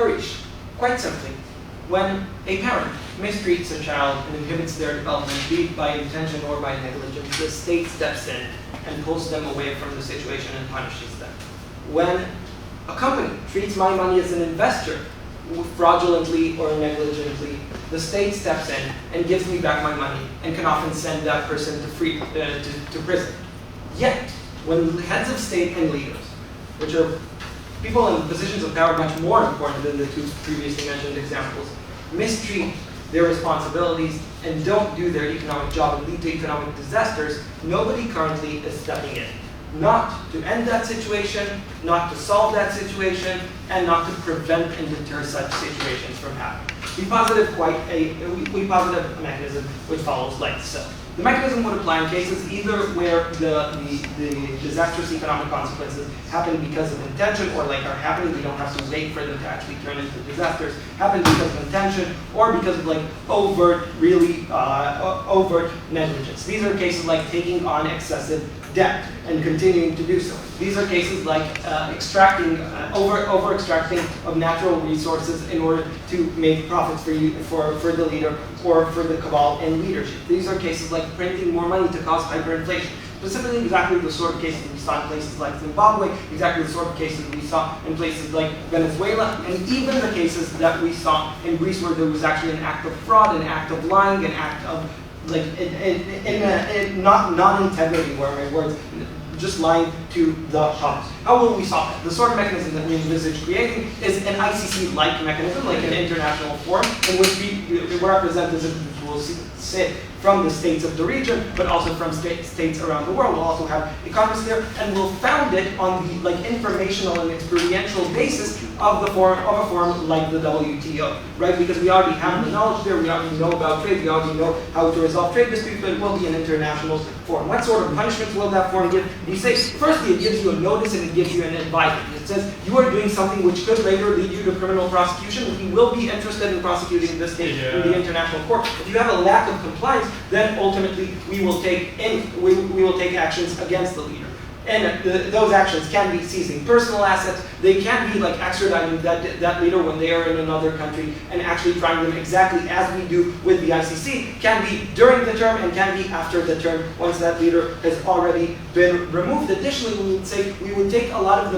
Harish, quite simply, when a parent mistreats a child and inhibits their development, be it by intention or by negligence, the state steps in and pulls them away from the situation and punishes them. When a company treats my money as an investor, fraudulently or negligently, the state steps in and gives me back my money and can often send that person to prison. Yet, when the heads of state and leaders, which are people in positions of power much more important than the two previously mentioned examples, mistreat their responsibilities and don't do their economic job and lead to economic disasters, nobody currently is stepping in. Not to end that situation, not to solve that situation, and not to prevent and deter such situations from happening. We posited a mechanism which follows like so. The mechanism would apply in cases either where the disastrous economic consequences happen because of intention, or like are happening, we don't have to wait for them to actually turn into disasters, happen because of intention, or because of like overt negligence. These are cases like taking on excessive debt and continuing to do so. These are cases like over-extracting of natural resources in order to make profits for the leader or for the cabal and leadership. These are cases like printing more money to cause hyperinflation. Specifically, exactly the sort of cases we saw in places like Zimbabwe, exactly the sort of cases we saw in places like Venezuela, and even the cases that we saw in Greece where there was actually an act of fraud, an act of lying, an act of like non-integrity, where my words, just lying to the public. How will we solve it? The sort of mechanism that we envisage creating is an ICC-like mechanism, like an international forum, in which representatives will sit from the states of the region, but also from states around the world. We'll also have economists there, and we'll found it on the like informational and experiential basis of a forum like the WTO, right? Because we already have the knowledge there, we already know about trade, we already know how to resolve trade disputes, but it will be an international forum. What sort of punishments will that forum give? We say, firstly, it gives you a notice and it gives you an advisory. It says you are doing something which could later lead you to criminal prosecution. We will be interested in prosecuting this case in the international court. If you have a lack of compliance, then ultimately we will take actions against the leader. And those actions can be seizing personal assets. They can be like extraditing that leader when they are in another country and actually trying them exactly as we do with the ICC. Can be during the term and can be after the term once that leader has already been removed. Additionally, we would say we would take a lot of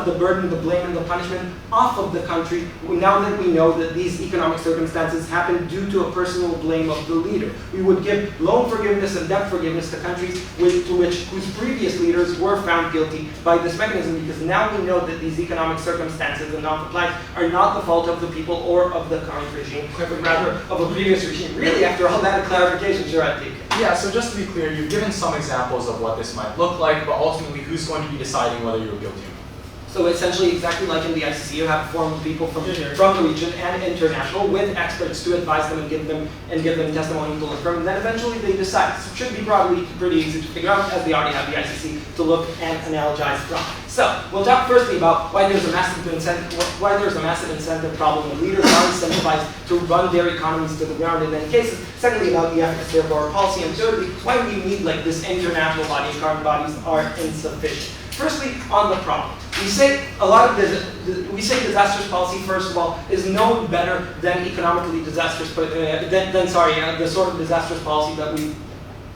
the burden, the blame, and the punishment off of the country now that we know that these economic circumstances happen due to a personal blame of the leader. We would give loan forgiveness and debt forgiveness to countries whose previous leaders were found guilty by this mechanism, because now we know that these economic circumstances and non-compliance are not the fault of the people or of the current regime, but rather of a previous regime. Really, after all that clarification, sure, I think. Yeah, so just to be clear, you've given some examples of what this might look like, but ultimately, who's going to be deciding whether you're guilty? So essentially, exactly like in the ICC, you have a forum of people from the region and international with experts to advise them and give them testimony to look from, and then eventually they decide. So it should be probably pretty easy to figure out, as they already have the ICC to look and analogize from. So we'll talk firstly about why there's a massive incentive problem when leaders are incentivized to run their economies to the ground in many cases. Secondly, about the efficacy of our policy, and thirdly, why we need like this international body and current bodies are insufficient. Firstly, on the problem. We say disastrous policy, first of all, is no better than economically disastrous, the sort of disastrous policy that we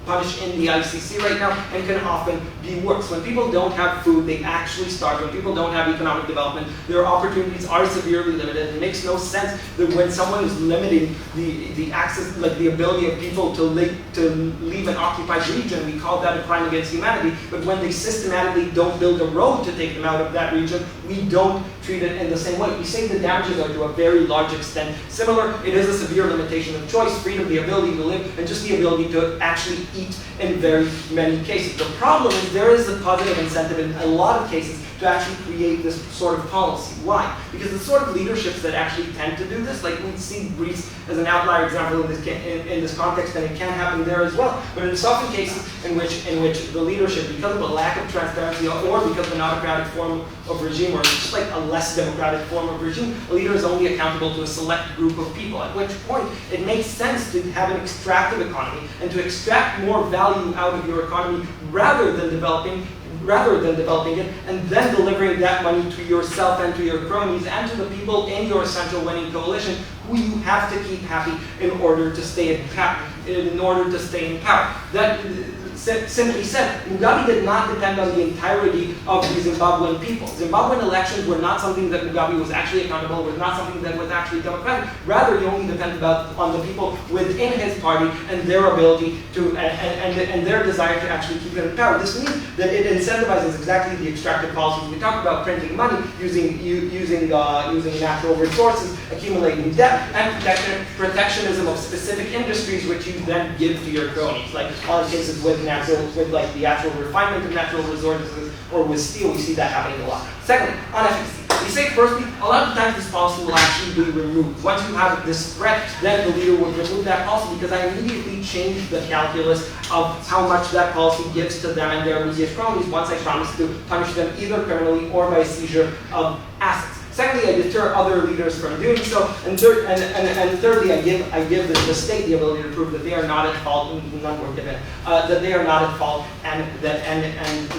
punish in the ICC right now, and can often be worse. When people don't have food, they actually starve. When people don't have economic development, their opportunities are severely limited. It makes no sense that when someone is limiting the access, like the ability of people to leave an occupied region, we call that a crime against humanity. But when they systematically don't build a road to take them out of that region, we don't treat it in the same way. We say the damages are to a very large extent similar. It is a severe limitation of choice, freedom, the ability to live, and just the ability to actually eat in very many cases. The problem is there is a positive incentive in a lot of cases to actually create this sort of policy. Why? Because the sort of leaderships that actually tend to do this, like we see Greece as an outlier example in this context, and it can happen there as well. But it's often cases in which the leadership, because of a lack of transparency or because of an autocratic form of regime, or just like a less democratic form of regime, a leader is only accountable to a select group of people, at which point it makes sense to have an extractive economy and to extract more value out of your economy rather than developing rather than developing it and then delivering that money to yourself and to your cronies and to the people in your central winning coalition who you have to keep happy in order to stay in power. That simply said, Mugabe did not depend on the entirety of the Zimbabwean people. Zimbabwean elections were not something that Mugabe was actually accountable, was not something that was actually democratic. Rather, he only depended on the people within his party and their ability to, and their desire to actually keep him in power. This means that it incentivizes exactly the extractive policies. We talk about printing money, using natural resources, accumulating debt, and protectionism of specific industries, which you then give to your cronies. Like all the cases with like the actual refinement of natural resources, or with steel, we see that happening a lot. Secondly, on efficacy. We say firstly, a lot of times this policy will actually be removed. Once you have this threat, then the leader would remove that policy because I immediately change the calculus of how much that policy gives to them and their immediate cronies once I promise to punish them either criminally or by seizure of assets. Secondly, I deter other leaders from doing so, and thirdly, I give the state the ability to prove that they are not at fault, none were given, that they are not at fault, and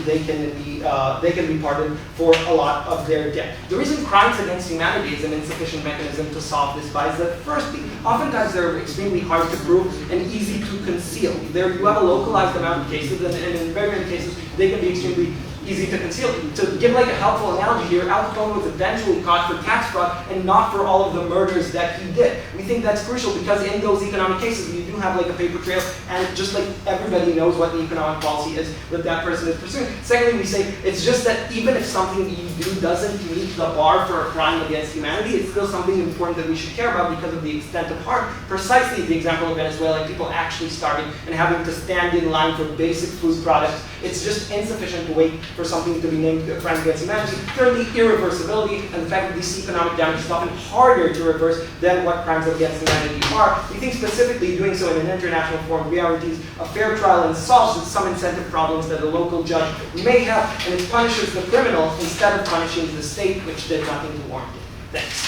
they can be pardoned for a lot of their debt. The reason crimes against humanity is an insufficient mechanism to solve this by is that firstly, oftentimes they're extremely hard to prove and easy to conceal. You have a localized amount of cases, and in very many cases, they can be extremely easy to conceal. To give like a helpful analogy here, Al Capone was eventually caught for tax fraud and not for all of the murders that he did. We think that's crucial because in those economic cases, you do have like a paper trail, and just like everybody knows what the economic policy is that that person is pursuing. Secondly, we say it's just that even if something you do doesn't meet the bar for a crime against humanity, it's still something important that we should care about because of the extent of harm. Precisely the example of Venezuela, people actually starving and having to stand in line for basic food products. It's just insufficient to wait for something to be named a crime against humanity. Thirdly, irreversibility, and the fact that this economic damage is often harder to reverse than what crimes against humanity are. We think specifically doing so in an international forum guarantees a fair trial and solves some incentive problems that a local judge may have, and it punishes the criminal instead of punishing the state, which did nothing to warrant it. Thanks.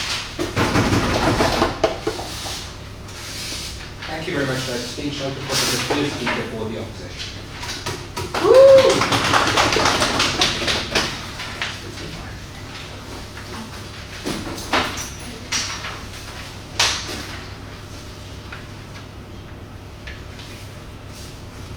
Thank you very much for that speech. I hope it was a clear speaker for the opposition.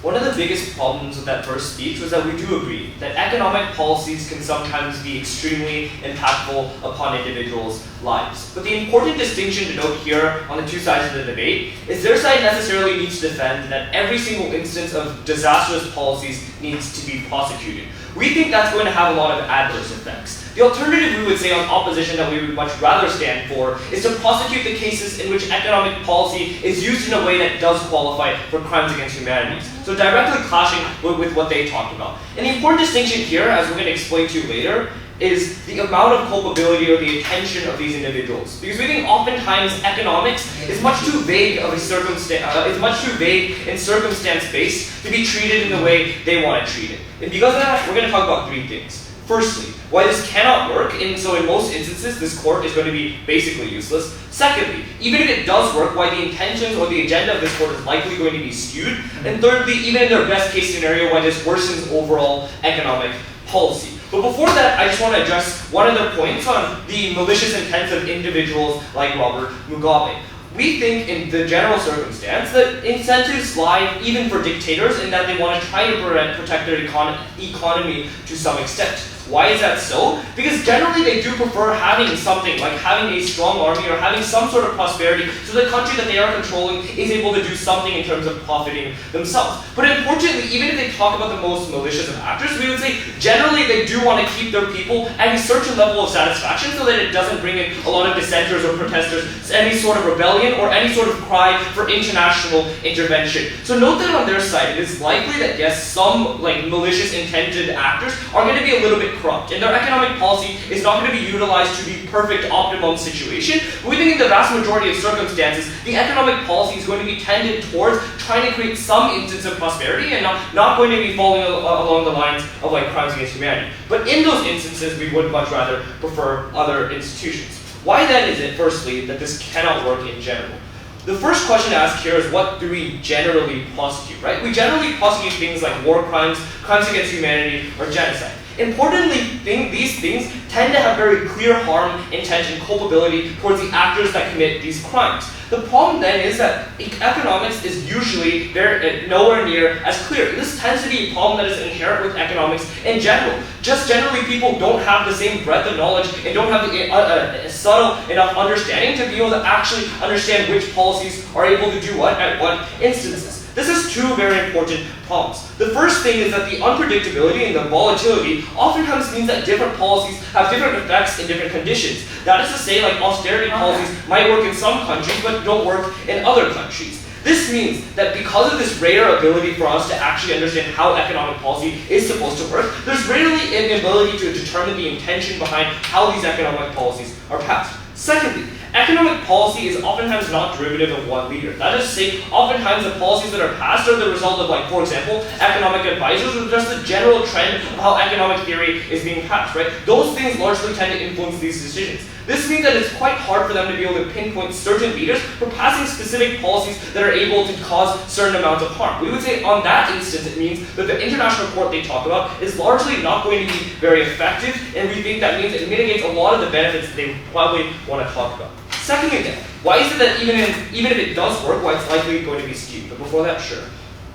One of the biggest problems with that first speech was that we do agree that economic policies can sometimes be extremely impactful upon individuals' lives. But the important distinction to note here on the two sides of the debate is their side necessarily needs to defend that every single instance of disastrous policies needs to be prosecuted. We think that's going to have a lot of adverse effects. The alternative we would say on opposition that we would much rather stand for is to prosecute the cases in which economic policy is used in a way that does qualify for crimes against humanity. So directly clashing with what they talked about. And the important distinction here, as we're going to explain to you later, is the amount of culpability or the intention of these individuals. Because we think oftentimes economics is much too vague of a circumstance-based to be treated in the way they want to treat it. And because of that, we're going to talk about three things. Firstly, why this cannot work, and so in most instances, this court is going to be basically useless. Secondly, even if it does work, why the intentions or the agenda of this court is likely going to be skewed. And thirdly, even in their best case scenario, why this worsens overall economic policy. But before that, I just want to address one of the points on the malicious intent of individuals like Robert Mugabe. We think in the general circumstance that incentives lie even for dictators in that they want to try to protect their economy to some extent. Why is that so? Because generally they do prefer having something, like having a strong army or having some sort of prosperity so the country that they are controlling is able to do something in terms of profiting themselves. But importantly, even if they talk about the most malicious of actors, we would say generally they do want to keep their people at a certain level of satisfaction so that it doesn't bring in a lot of dissenters or protesters, any sort of rebellion or any sort of cry for international intervention. So note that on their side, it is likely that yes, some malicious intended actors are going to be a little bit corrupt, and their economic policy is not going to be utilized to be perfect optimum situation. But we think in the vast majority of circumstances, the economic policy is going to be tended towards trying to create some instance of prosperity and not going to be falling along the lines of crimes against humanity. But in those instances, we would much rather prefer other institutions. Why then is it, firstly, that this cannot work in general? The first question to ask here is, what do we generally prosecute, right? We generally prosecute things like war crimes, crimes against humanity, or genocide. Importantly, these things tend to have very clear harm, intent, and culpability towards the actors that commit these crimes. The problem then is that economics is usually nowhere near as clear. This tends to be a problem that is inherent with economics in general. Just generally, people don't have the same breadth of knowledge and don't have the subtle enough understanding to be able to actually understand which policies are able to do what at what instances. This has two very important problems. The first thing is that the unpredictability and the volatility oftentimes means that different policies have different effects in different conditions. That is to say, like austerity policies might work in some countries but don't work in other countries. This means that because of this rare ability for us to actually understand how economic policy is supposed to work, there's rarely an ability to determine the intention behind how these economic policies are passed. Secondly, economic policy is oftentimes not derivative of one leader. That is to say, oftentimes the policies that are passed are the result of, like, for example, economic advisors, or just the general trend of how economic theory is being passed, right? Those things largely tend to influence these decisions. This means that it's quite hard for them to be able to pinpoint certain leaders for passing specific policies that are able to cause certain amounts of harm. We would say on that instance, it means that the international court they talk about is largely not going to be very effective, and we think that means it mitigates a lot of the benefits that they probably want to talk about. Secondly then, why is it that even if it does work, why it's likely going to be skewed? But before that, sure.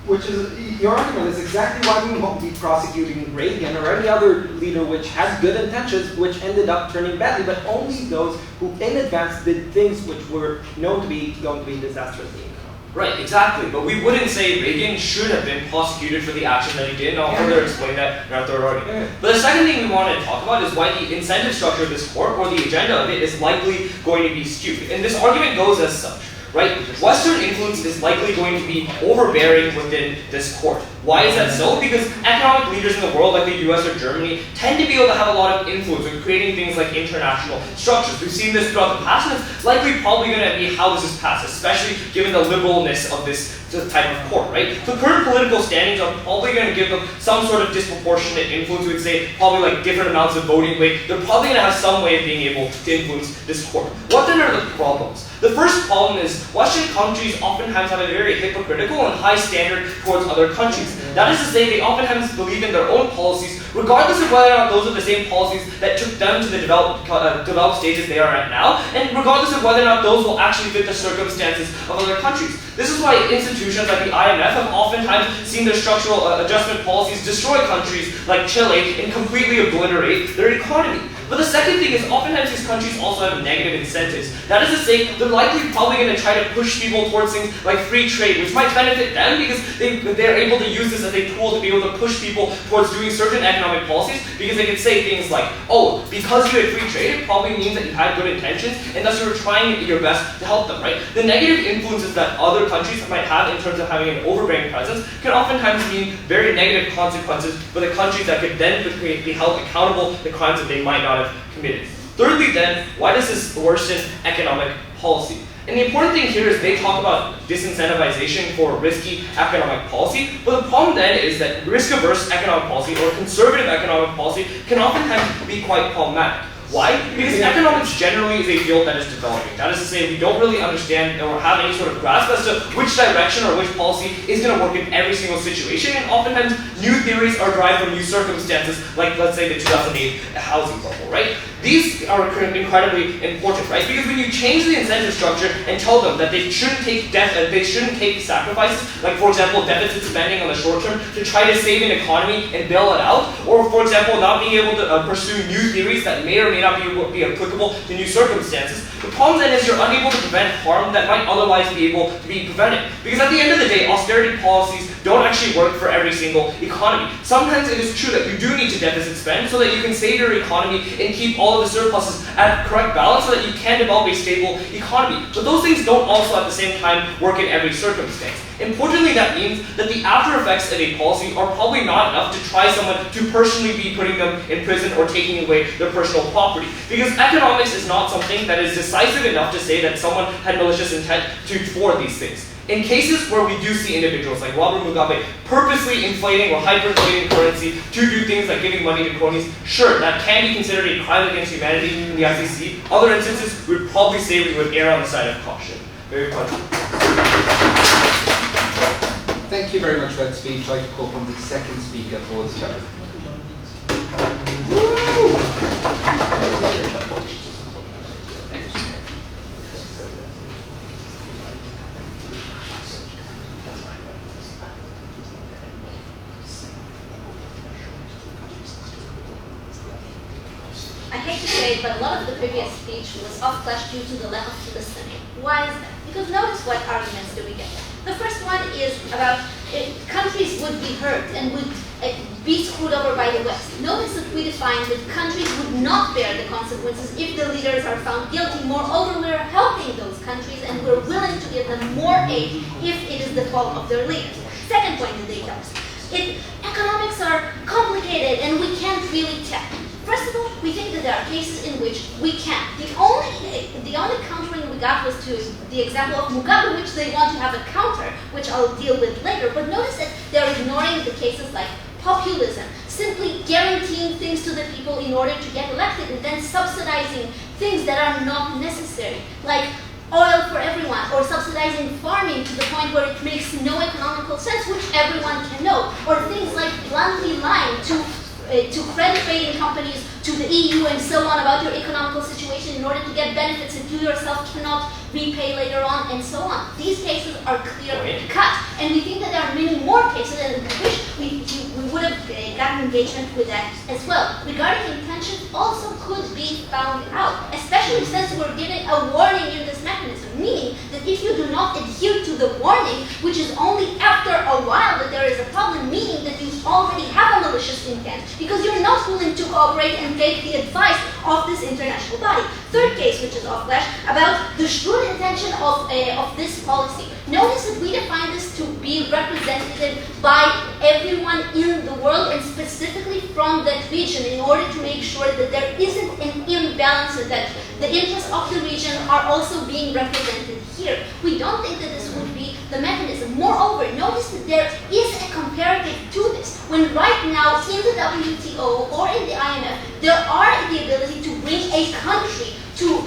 Which is, your argument is exactly why we won't be prosecuting Reagan or any other leader which has good intentions, which ended up turning badly, but only those who in advance did things which were known to be going to be disastrous in the economy. Right, exactly. But we wouldn't say Reagan should have been prosecuted for the action that he did, and I'll further explain that in our third argument. But the second thing we want to talk about is why the incentive structure of this court, or the agenda of it, is likely going to be skewed. And this argument goes as such. Right? Western influence is likely going to be overbearing within this court. Why is that so? Because economic leaders in the world, like the US or Germany, tend to be able to have a lot of influence in creating things like international structures. We've seen this throughout the past, and it's likely probably going to be how this is passed, especially given the liberalness of this type of court, right? So current political standings are probably going to give them some sort of disproportionate influence. We would say probably like different amounts of voting weight. They're probably going to have some way of being able to influence this court. What then are the problems? The first problem is Western countries oftentimes have a very hypocritical and high standard towards other countries. That is to say, they oftentimes believe in their own policies, regardless of whether or not those are the same policies that took them to the developed stages they are at now, and regardless of whether or not those will actually fit the circumstances of other countries. This is why institutions like the IMF have oftentimes seen their structural adjustment policies destroy countries like Chile and completely obliterate their economy. But the second thing is oftentimes these countries also have negative incentives. That is to say, they're likely probably going to try to push people towards things like free trade, which might benefit them because they're able to use this as a tool to be able to push people towards doing certain economic policies, because they can say things like, oh, because you had free trade, it probably means that you had good intentions, and thus you were trying your best to help them, right? The negative influences that other countries might have in terms of having an overbearing presence can oftentimes mean very negative consequences for the countries that could then be held accountable for the crimes that they might not have committed. Thirdly then, why does this worsen economic policy? And the important thing here is they talk about disincentivization for risky economic policy, but the problem then is that risk-averse economic policy or conservative economic policy can oftentimes be quite problematic. Why? Because economics generally is a field that is developing. That is to say, we don't really understand or have any sort of grasp as to which direction or which policy is going to work in every single situation, and oftentimes new theories are derived from new circumstances, like let's say the 2008 housing bubble, right? These are incredibly important, right? Because when you change the incentive structure and tell them that they shouldn't take sacrifices, like for example deficit spending on the short term to try to save an economy and bail it out, or for example not being able to pursue new theories that may or may not be applicable to new circumstances, the problem then is you're unable to prevent harm that might otherwise be able to be prevented. Because at the end of the day, austerity policies don't actually work for every single economy. Sometimes it is true that you do need to deficit spend so that you can save your economy and keep all of the surpluses at correct balance so that you can develop a stable economy. But those things don't also at the same time work in every circumstance. Importantly, that means that the after effects of a policy are probably not enough to try someone to personally be putting them in prison or taking away their personal property. Because economics is not something that is decisive enough to say that someone had malicious intent to thwart these things. In cases where we do see individuals like Robert Mugabe purposely inflating or hyperinflating currency to do things like giving money to cronies, sure, that can be considered a crime against humanity in the ICC. Other instances, we would probably say we would err on the side of caution. Very pleasure. Thank you very much for that speech. I'd like to call from the second speaker for this chapter. I hate to say it, but a lot of the previous speech was off-flash due to the lack of listening. Why is that? Because notice what arguments do we get. The first one is about countries would be hurt and would be screwed over by the West. Notice that we define that countries would not bear the consequences if the leaders are found guilty. Moreover, we're helping those countries and we're willing to give them more aid if it is the fault of their leaders. Second point that they tell us. Economics are complicated and we can't really tell. First of all, we think that there are cases in which we can. The only countering we got was to the example of Mugabe, which they want to have a counter, which I'll deal with later. But notice that they're ignoring the cases like populism, simply guaranteeing things to the people in order to get elected and then subsidizing things that are not necessary, like oil for everyone, or subsidizing farming to the point where it makes no economical sense, which everyone can know, or things like bluntly lying to credit rating companies, to the EU and so on about your economical situation in order to get benefits that you yourself cannot repay later on and so on. These cases are clear cut, and we think that there are many more cases and we wish we would have gotten engagement with that as well. Regarding intentions also could be found out, especially since we're giving a warning in this mechanism, meaning that if you do not adhere to the warning, which is only after a while that there is a problem, meaning that you already have a malicious intent, because you're not willing to cooperate and take the advice of this international body. Third case, which is off-flash, about the shrewd intention of this policy. Notice that we define this to be represented by everyone in the world and specifically from that region in order to make sure that there isn't an imbalance and that the interests of the region are also being represented here. We don't think that this would be the mechanism. Moreover, notice that there is a comparative to this. When right now in the WTO or in the IMF, there are the ability to bring a country to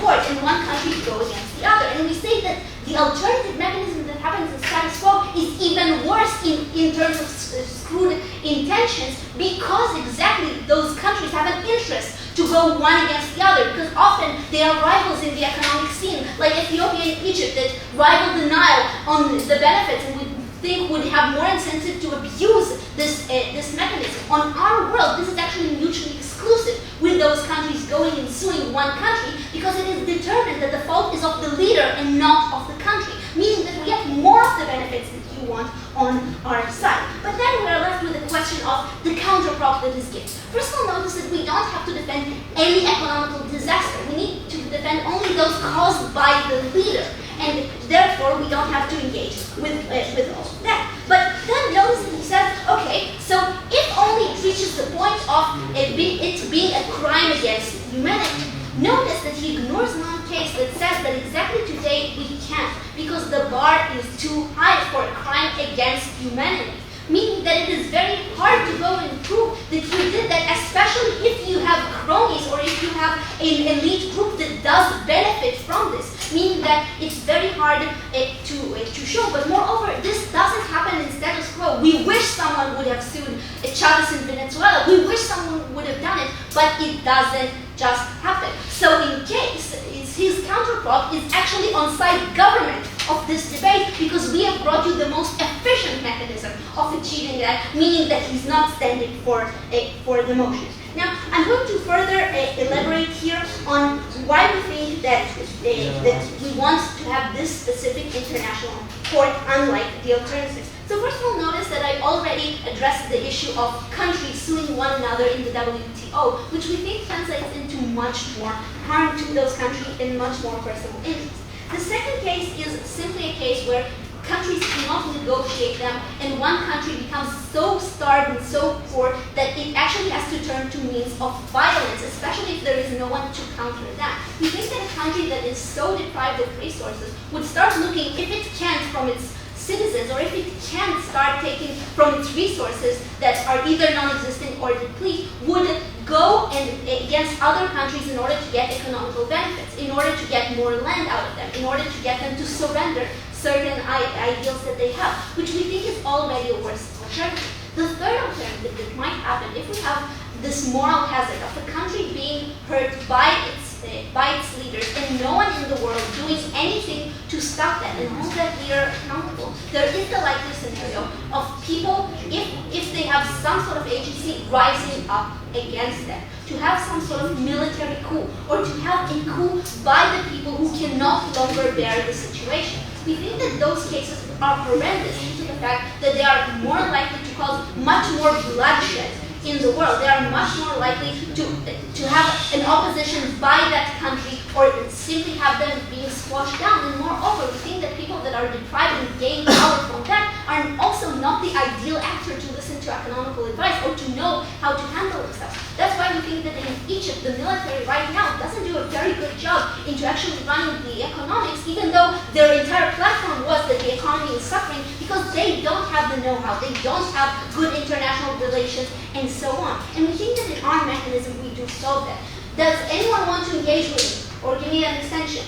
court and one country to go against the other. And we say that the alternative mechanism that happens in status quo is even worse in terms of screwed intentions, because exactly those countries have an interest to go one against the other, because often they are rivals in the economic scene, like Ethiopia and Egypt that rival the Nile on the benefits and we think would have more incentive to abuse this mechanism. On our world, this is actually mutually exclusive, with those countries going and suing one country because it is determined that the fault is of the leader and not of the country, meaning that we get more of the benefits that you want on our side. But then we are left with the question of the counterprop that is given. First of all, notice that we don't have to defend any economical disaster. We need to defend only those caused by the leader, and therefore we don't have to engage with all of that. But then notice that he says, okay, so if only it reaches the point of it being a crime against humanity, notice that he ignores one case that says that exactly today we can't, because the bar is too high for a crime against humanity. Meaning that it is very hard to go and prove that you did that, especially if you have cronies or if you have an elite group that does benefit from this. Meaning that it's very hard to show. But moreover, this doesn't happen in status quo. We wish someone would have sued Chavez in Venezuela. We wish someone would have done it, but it doesn't just happen. So in case, his counterprop is actually on-side government of this debate, because we have brought you the most efficient mechanism of achieving that, meaning that he's not standing for the motion. Now, I'm going to further elaborate here on why we think that we want to have this specific international court, unlike the alternatives. So first of all, notice that I already addressed the issue of countries suing one another in the WTO, which we think translates into much more harm to those countries and much more personal interest. The second case is simply a case where countries cannot negotiate them, and one country becomes so starved and so poor that it actually has to turn to means of violence, especially if there is no one to counter that. We think that a country that is so deprived of resources would start looking, if it can't, from its citizens, or if it can't start taking from its resources that are either non-existent or deplete, would go and against other countries in order to get economical benefits, in order to get more land out of them, in order to get them to surrender certain ideals that they have, which we think is already a worse alternative. The third alternative that might happen if we have this moral hazard of the country being hurt by its leaders and no one in the world doing anything to stop that and hold that leader accountable, there is the likely scenario of people, if they have some sort of agency, rising up against them, to have some sort of military coup, or to have a coup by the people who can no longer bear the situation. We think that those cases are horrendous due to the fact that they are more likely to cause much more bloodshed in the world. They are much more likely to have an opposition by that country or simply have them being squashed down. And moreover, we think that people that are deprived and gain power from that are also not the ideal actor to listen to economical advice or to know how to handle themselves. That's why we think that in Egypt, the military right now doesn't do a very good job into actually running the economics, even though their entire platform was that the economy is suffering because they don't have the know-how, they don't have good international relations, and so on. And we think that in our mechanism we do solve that. Does anyone want to engage with me or give me an extension?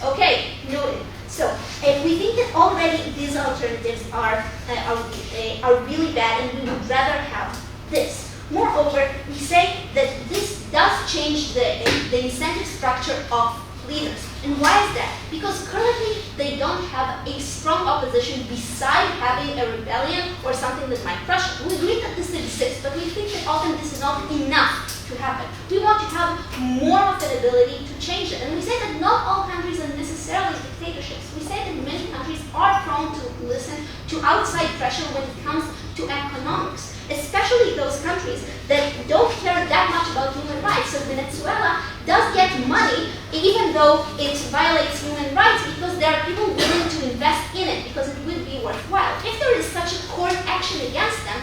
Okay, noted. So we think that already these alternatives are really bad, and we would rather have this. Moreover, we say that this does change the incentive structure of leaders. And why is that? Because currently they don't have a strong opposition beside having a rebellion or something that might crush them. We agree that this exists, but we think that often this is not enough to happen. We want to have more of an ability to change it. And we say that not all countries are necessarily dictatorships. We say that many countries are prone to listen to outside pressure when it comes to economics, especially those countries that don't care that much about human rights. So Venezuela does get money even though it violates human rights because there are people willing to invest in it because it would be worthwhile. If there is such a court action against them,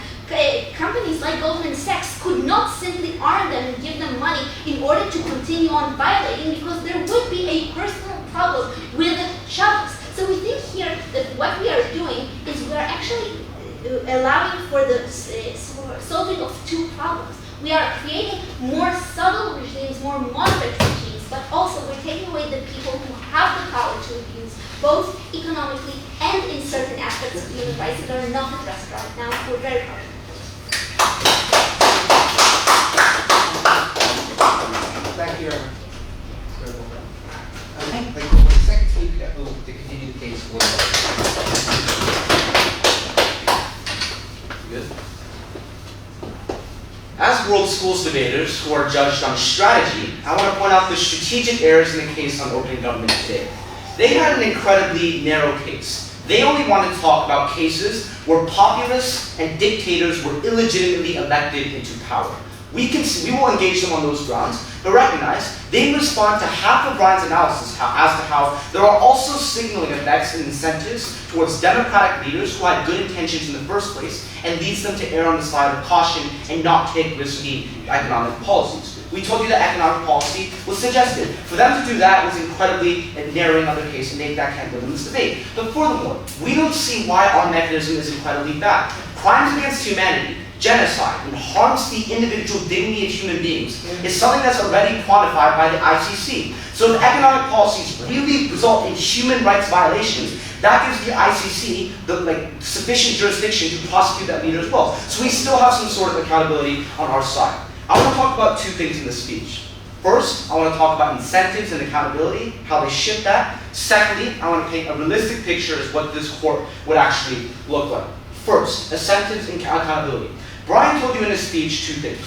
companies like Goldman Sachs could not simply arm them and give them money in order to continue on violating because there would be a personal problem with Chavez. So we think here that what we are doing is we are actually allowing for the solving of two problems. We are creating more subtle regimes, more moderate regimes, but also we're taking away the people who have the power to abuse, both economically and in certain aspects of human rights that are not addressed right now. We're very proud. Thank you, Aaron. Like the second speaker, to continue the case for Good. As world schools debaters who are judged on strategy, I want to point out the strategic errors in the case on opening government today. They had an incredibly narrow case. They only wanted to talk about cases where populists and dictators were illegitimately elected into power. We will engage them on those grounds, but recognize they respond to half of Ryan's analysis as to how there are also signaling effects and incentives towards democratic leaders who had good intentions in the first place and leads them to err on the side of caution and not take risky economic policies. We told you that economic policy was suggested. For them to do that was incredibly narrowing of their case and make that can't live in this debate. But furthermore, we don't see why our mechanism is incredibly bad. Crimes against humanity, genocide, and harms to the individual dignity of human beings is something that's already quantified by the ICC. So if economic policies really result in human rights violations, that gives the ICC the sufficient jurisdiction to prosecute that leader as well. So we still have some sort of accountability on our side. I want to talk about two things in this speech. First, I want to talk about incentives and accountability, how they shift that. Secondly, I want to paint a realistic picture as what this court would actually look like. First, incentives and accountability. Brian told you in his speech two things.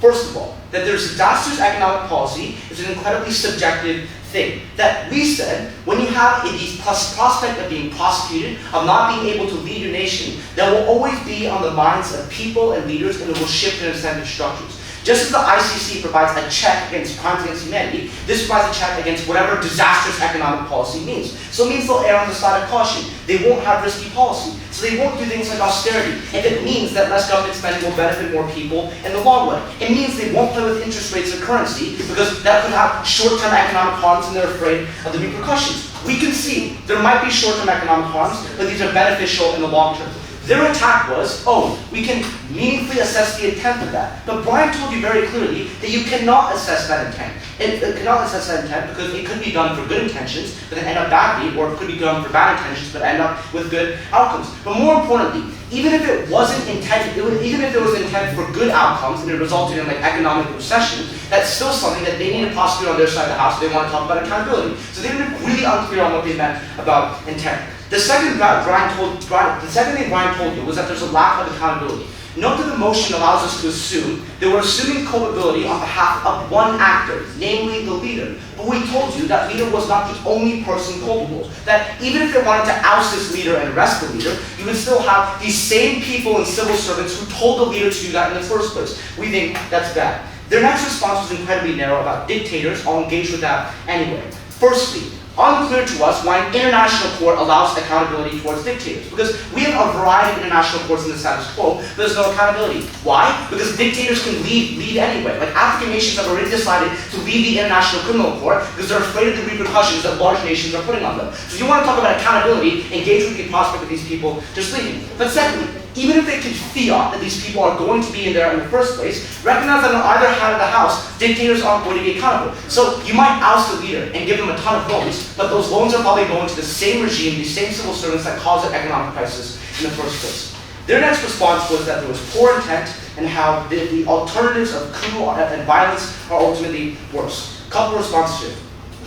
First of all, that there's disastrous economic policy is an incredibly subjective thing. That we said, when you have the prospect of being prosecuted, of not being able to lead your nation, that will always be on the minds of people and leaders, and it will shift their incentive structures. Just as the ICC provides a check against crimes against humanity, this provides a check against whatever disastrous economic policy means. So it means they'll err on the side of caution. They won't have risky policy. So they won't do things like austerity. If it means that less government spending will benefit more people in the long run, it means they won't play with interest rates or currency because that could have short-term economic harms and they're afraid of the repercussions. We can see there might be short-term economic harms, but these are beneficial in the long term. Their attack was, oh, we can meaningfully assess the intent of that. But Brian told you very clearly that you cannot assess that intent. It cannot assess that intent because it could be done for good intentions, but then end up badly, or it could be done for bad intentions, but end up with good outcomes. But more importantly, even if it wasn't intended, even if there was intent for good outcomes and it resulted in like economic recession, that's still something that they need to prosecute on their side of the house if they want to talk about accountability. So they've been really unclear on what they meant about intent. The second thing Brian told you was that there's a lack of accountability. Note that the motion allows us to assume that we're assuming culpability on behalf of one actor, namely the leader. But we told you that leader was not the only person culpable. That even if they wanted to oust this leader and arrest the leader, you would still have these same people and civil servants who told the leader to do that in the first place. We think that's bad. Their next response was incredibly narrow about dictators. I'll engage with that anyway. Firstly, unclear to us why an international court allows accountability towards dictators. Because we have a variety of international courts in the status quo, but there's no accountability. Why? Because dictators can lead anyway. Like African nations have already decided to leave the International Criminal Court because they're afraid of the repercussions that large nations are putting on them. So if you want to talk about accountability, engage with the prospect of these people just leaving. But secondly, even if they can fiat that these people are going to be in there in the first place, recognize that on either hand of the house, dictators aren't going to be accountable. So you might oust the leader and give them a ton of loans, but those loans are probably going to the same regime, these same civil servants that caused the economic crisis in the first place. Their next response was that there was poor intent and how the alternatives of coup and violence are ultimately worse. A couple of responses here.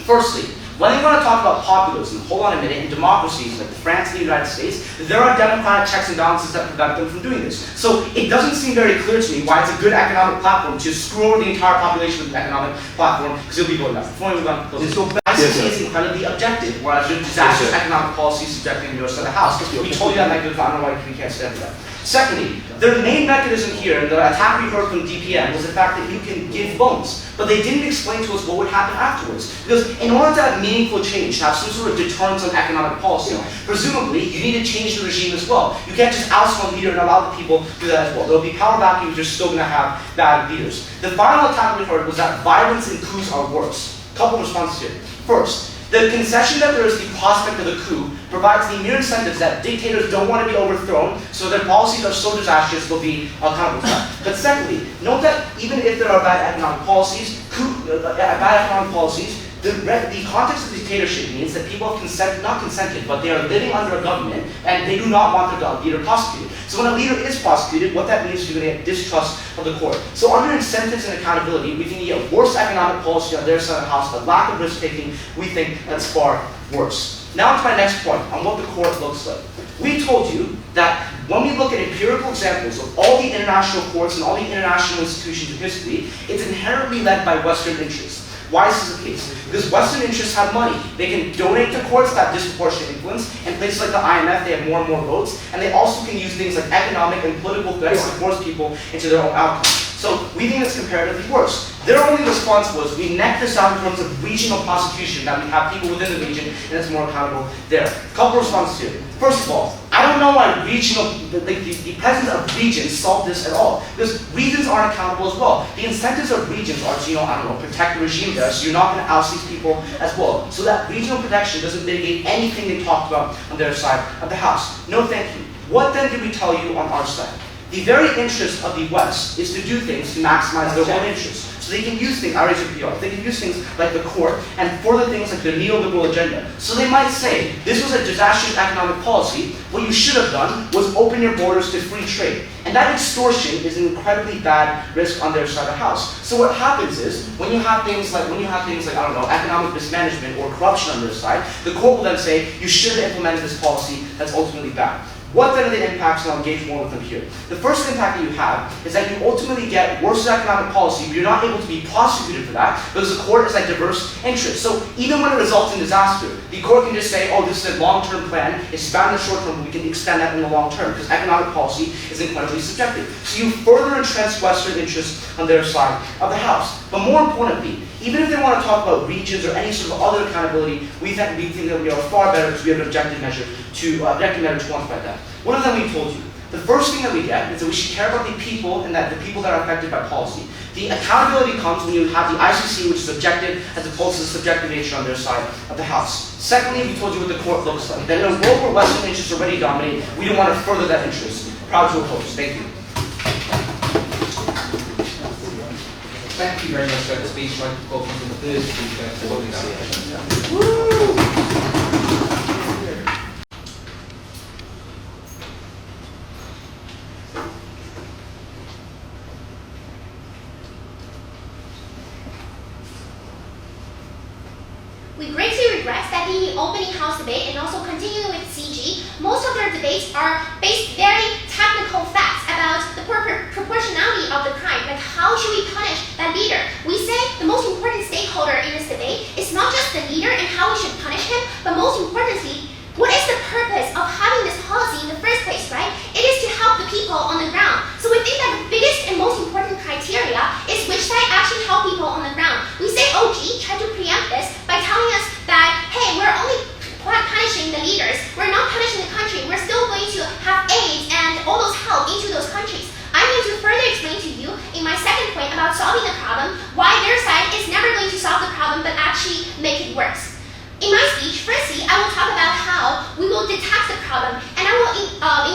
Firstly, when they want to talk about populism, hold on a minute, in democracies like France and the United States, there are democratic checks and balances that prevent them from doing this. So it doesn't seem very clear to me why it's a good economic platform to screw over the entire population with an economic platform, because you'll be voting that. Before we move on, ICC is incredibly objective, whereas your disastrous economic policy is subjecting the US to the House. We told you that mechanism, I don't know why we can't stand for that. Secondly, their main mechanism here, and the attack we heard from DPM, was the fact that you can give loans. But they didn't explain to us what would happen afterwards. Because in order to have meaningful change, to have some sort of deterrence on economic policy, presumably you need to change the regime as well. You can't just oust one leader and allow the people to do that as well. There will be power vacuums, you're still going to have bad leaders. The final attack we heard was that violence and coups are worse. Couple of responses here. First, the concession that there is the prospect of a coup provides the mere incentives that dictators don't want to be overthrown, so their policies are so disastrous they'll be accountable for that. But secondly, note that even if there are bad economic policies, the context of dictatorship means that people have not consented, but they are living under a government and they do not want their leader prosecuted. So when a leader is prosecuted, what that means is you're going to get distrust of the court. So under incentives and accountability, we think you get worse economic policy on their side of the house, a lack of risk-taking, we think that's far worse. Now to my next point on what the court looks like. We told you that when we look at empirical examples of all the international courts and all the international institutions in history, it's inherently led by Western interests. Why is this the case? Because Western interests have money. They can donate to courts that have disproportionate influence. In places like the IMF, they have more and more votes. And they also can use things like economic and political threats to force people into their own outcomes. So we think it's comparatively worse. Their only response was, we neck this out in terms of regional prosecution, that we have people within the region and it's more accountable there. A couple of responses here. First of all, I don't know why the presence of regions solved this at all. Because regions aren't accountable as well. The incentives of regions are to, protect the regime there, so you're not going to oust these people as well. So that regional protection doesn't mitigate anything they talked about on their side of the house. No thank you. What then did we tell you on our side? The very interest of the West is to do things to maximize their own interests. So they can use things, they can use things like the court and further things like their neoliberal agenda. So they might say, this was a disastrous economic policy, what you should have done was open your borders to free trade. And that extortion is an incredibly bad risk on their side of the house. So what happens is, when you have things like, economic mismanagement or corruption on their side, the court will then say, you should have implemented this policy that's ultimately bad. What then are the impacts, and I'll engage more with them here. The first impact that you have is that you ultimately get worse economic policy, but you're not able to be prosecuted for that because the court is like diverse interest. So even when it results in disaster, the court can just say, oh, this is a long-term plan, it's bad in the short term, but we can extend that in the long term because economic policy is incredibly subjective. So you further entrench Western interests on their side of the house. But more importantly, even if they want to talk about regions or any sort of other accountability, we think that we are far better because we have an objective measure to quantify that. What have we told you? The first thing that we get is that we should care about the people and that the people that are affected by policy. The accountability comes when you have the ICC, which is objective, as opposed to the subjective nature on their side of the house. Secondly, we told you what the court looks like. That in a world where Western interests already dominate, we don't want to further that interest. Proud to oppose. Thank you. Thank you very much for that speech. I'd like to call from the third speaker, Paul. We greatly regret that the opening house debate and also continuing with CG, most of their debates are based very technical facts about the proportionality of the crime, like how should we punish that leader. We say the most important stakeholder in this debate is not just the leader and how we should punish him, but most importantly, what is the purpose of having this policy in the first place, right? It is to help the people on the ground. So we think that the biggest and most important criteria is which side actually help people on the ground. We say OG tried to preempt this by telling us that, hey, we're only punishing the leaders. We're not punishing the country. We're still going to have aid and all those help into those countries. I'm going to further explain to you in my second point about solving the problem, why their side is never going to solve the problem but actually make it worse. In my speech, firstly, I will talk about how we will detect the problem, and I will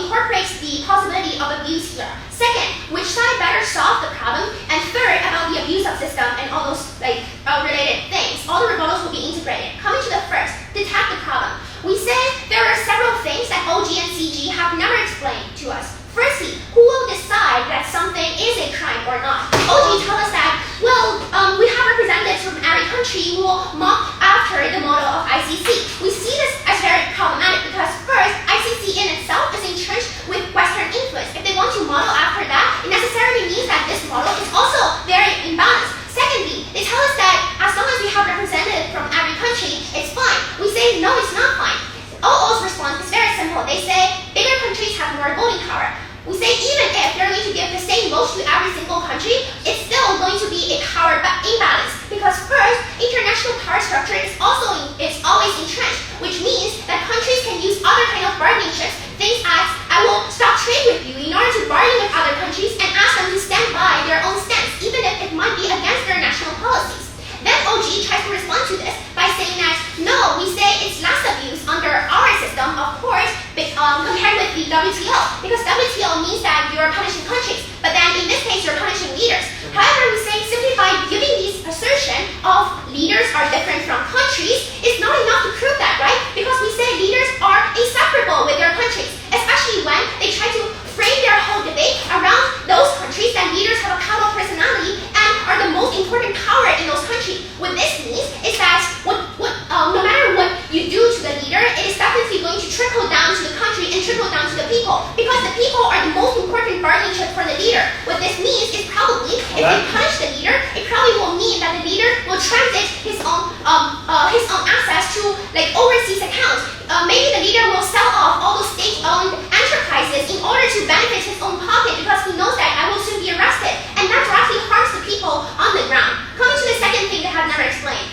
incorporate the possibility of abuse here. Second, which side better solve the problem, and third, about the abuse of system and all those related things. All the rebuttals will be integrated. Coming to the first, detect the problem. We say there are several things that OG and CG have never explained to us. Firstly, who will decide that something is a crime or not? OG tell us that, well, we have representatives from every country who will mock after the model of ICC. We see this as very problematic because first, ICC in itself is entrenched with Western influence. If they want to model after that, it necessarily means that this model is also very imbalanced. Secondly, they tell us that as long as we have representatives from every country, it's fine. We say, no, it's not fine. OO's response is very simple. They say bigger countries have more voting power. We say even if they're going to give the same votes to every single country, it's still going to be a power imbalance. Because first, international power structure is always entrenched, which means that countries can use other kind of bargaining chips, things as I will stop trade with you in order to bargain with other countries and ask them to stand by their own stance, even if it might be against their national policies. Then OG tries to respond to this by saying that, no, we say it's less abuse under our system, of course, compared with the WTO. Because WTO means that you're punishing countries, but then in this case, you're punishing leaders. However, we say simply by giving this assertion of leaders are different from countries, it's not enough to prove that, right? Because we say leaders are inseparable with their countries, especially when they try to frame their whole debate around those countries that leaders have a powerful personality and are the most important power in those countries. What this means is that no matter what you do to the leader, it is definitely going to trickle down to the country and trickle down to the people, because the people are the most important bargaining chip for the leader. What this means is probably, if you punish the leader, it probably will mean that the leader will transit his own access to overseas accounts. Maybe the leader will sell off all those state-owned enterprises in order to benefit his own pocket because he knows that I will soon be arrested, and that directly harms the people on the ground. Coming to the second thing that I have never explained,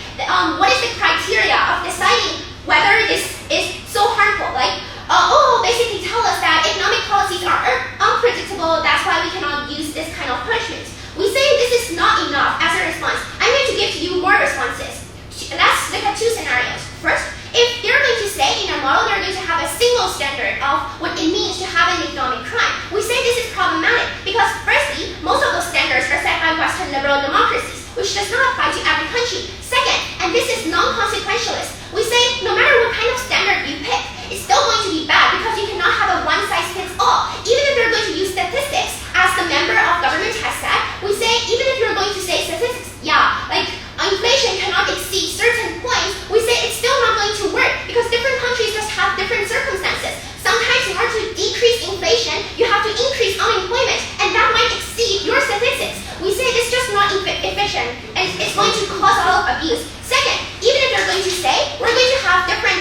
what is the criteria of deciding whether this is so harmful? Basically tell us that economic policies are unpredictable, that's why we cannot use this kind of punishment. We say this is not enough as a response. I'm going to give to you more responses. Let's look at two scenarios. First, if they're going to say in our model they're going to have a single standard of what it means to have an economic crime, we say this is problematic because firstly, most of those standards are set by Western liberal democracies, which does not apply to every country. Second, and this is non-consequentialist, we say no matter what kind of standard you pick, it's still going to be bad because you cannot have a one-size-fits-all. Even if you're going to use statistics, as the member of government has said, we say even if you're going to say statistics, inflation cannot exceed certain points, we say it's still not going to work because different countries just have different circumstances. Sometimes in order to decrease inflation, you have to increase unemployment, and that might exceed your statistics. We say it's just not efficient, and it's going to cause a lot of abuse. Second, even if they're going to say we're going to have different